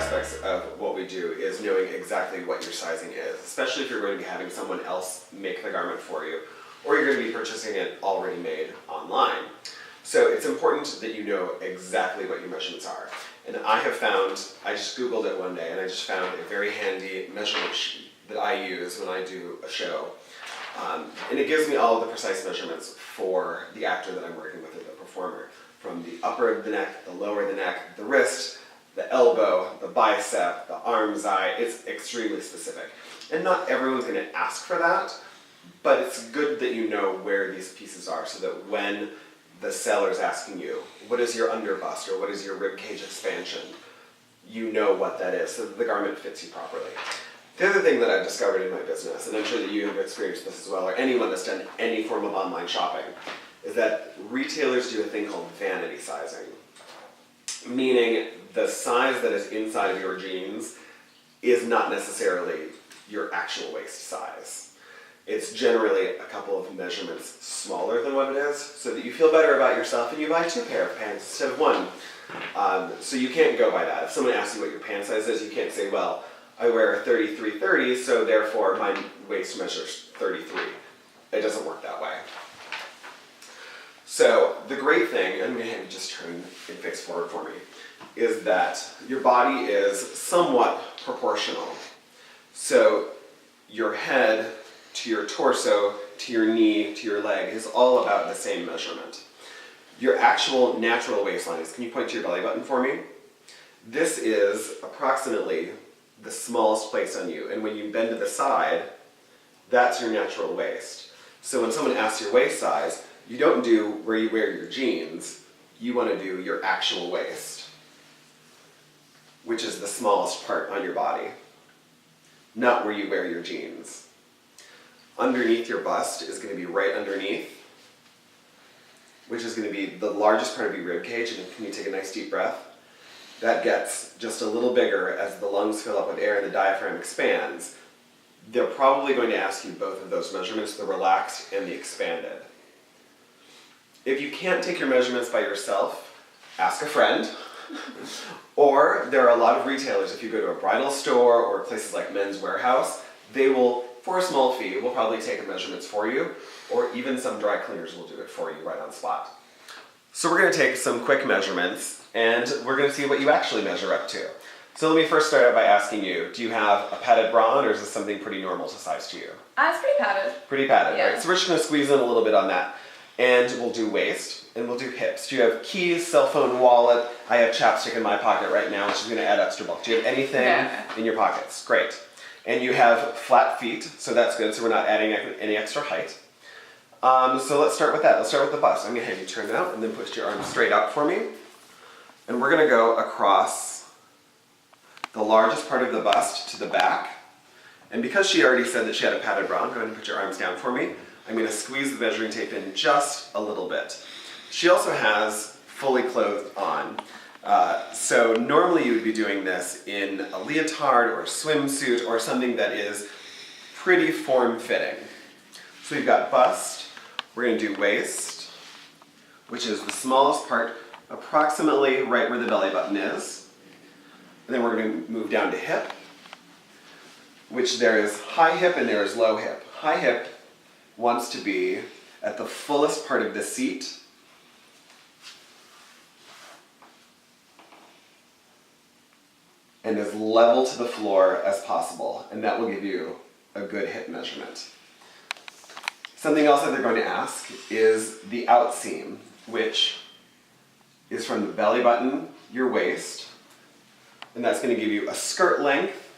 aspects of what we do is knowing exactly what your sizing is, especially if you're going to be having someone else make the garment for you, or you're going to be purchasing it already made online. So it's important that you know exactly what your measurements are. And I have found, I just Googled it one day, and I just found a very handy measurement sheet that I use when I do a show. And it gives me all of the precise measurements for the actor that I'm working with, or the performer. From the upper of the neck, the lower of the neck, the wrist, the elbow, the bicep, the arm's eye. It's extremely specific. And not everyone's going to ask for that, but it's good that you know where these pieces are, so that when the seller's asking you, what is your under bust, or what is your rib cage expansion, you know what that is, so that the garment fits you properly. The other thing that I've discovered in my business, and I'm sure that you have experienced this as well, or anyone that's done any form of online shopping, is that retailers do a thing called vanity sizing. Meaning the size that is inside of your jeans is not necessarily your actual waist size. It's generally a couple of measurements smaller than what it is, so that you feel better about yourself and you buy 2 pairs of pants instead of 1. So you can't go by that. If someone asks you what your pant size is, you can't say, well, I wear a 33-30, so therefore my waist measures 33. It doesn't work that way. So the great thing, and I'm going to have you just turn and face forward for me, is that your body is somewhat proportional. So your head to your torso, to your knee, to your leg is all about the same measurement. Your actual natural waistline is, can you point to your belly button for me? This is approximately the smallest place on you, and when you bend to the side, that's your natural waist. So when someone asks your waist size, you don't do where you wear your jeans, you want to do your actual waist, which is the smallest part on your body, not where you wear your jeans. Underneath your bust is going to be right underneath, which is going to be the largest part of your rib cage, and can you take a nice deep breath? That gets just a little bigger as the lungs fill up with air and the diaphragm expands. They're probably going to ask you both of those measurements, the relaxed and the expanded. If you can't take your measurements by yourself, ask a friend. Or there are a lot of retailers, if you go to a bridal store or places like Men's Warehouse, they will, for a small fee, will probably take the measurements for you, or even some dry cleaners will do it for you right on spot. So we're going to take some quick measurements, and we're going to see what you actually measure up to. So let me first start out by asking you, do you have a padded bra on, or is this something pretty normal to size to you? It's pretty padded. Pretty padded, yeah. Right. So we're just going to squeeze in a little bit on that. And we'll do waist, and we'll do hips. Do you have keys, cell phone, wallet? I have chapstick in my pocket right now, which is going to add extra bulk. Do you have anything in your pockets? Great. And you have flat feet, so that's good, so we're not adding any extra height. So let's start with that. Let's start with the bust. I'm going to have you turn it out and then push your arms straight out for me. And we're going to go across the largest part of the bust to the back. And because she already said that she had a padded bra, go ahead and put your arms down for me. I'm going to squeeze the measuring tape in just a little bit. She also has fully clothed on. So normally you would be doing this in a leotard or a swimsuit or something that is pretty form-fitting. So we've got bust, we're going to do waist, which is the smallest part, approximately right where the belly button is. And then we're going to move down to hip, which there is high hip and there is low hip. High hip wants to be at the fullest part of the seat and as level to the floor as possible, and that will give you a good hip measurement. Something else that they're going to ask is the outseam, which is from the belly button, your waist, and that's going to give you a skirt length,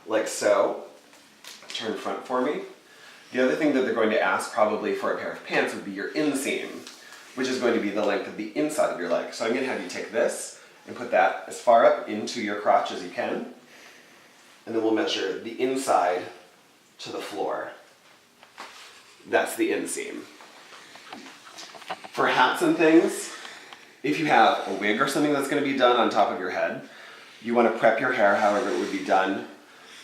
like so. Turn front for me. The other thing that they're going to ask probably for a pair of pants would be your inseam, which is going to be the length of the inside of your leg. So I'm going to have you take this and put that as far up into your crotch as you can, and then we'll measure the inside to the floor. That's the inseam. For hats and things, if you have a wig or something that's going to be done on top of your head, you want to prep your hair however it would be done,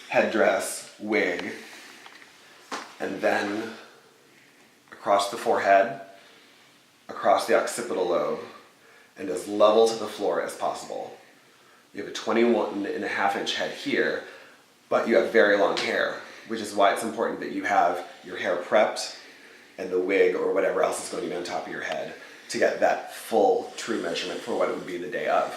headdress, wig, and then across the forehead, across the occipital lobe, and as level to the floor as possible. You have a 21.5 inch head here, but you have very long hair, which is why it's important that you have your hair prepped and the wig or whatever else is going to be on top of your head to get that full true measurement for what it would be the day of.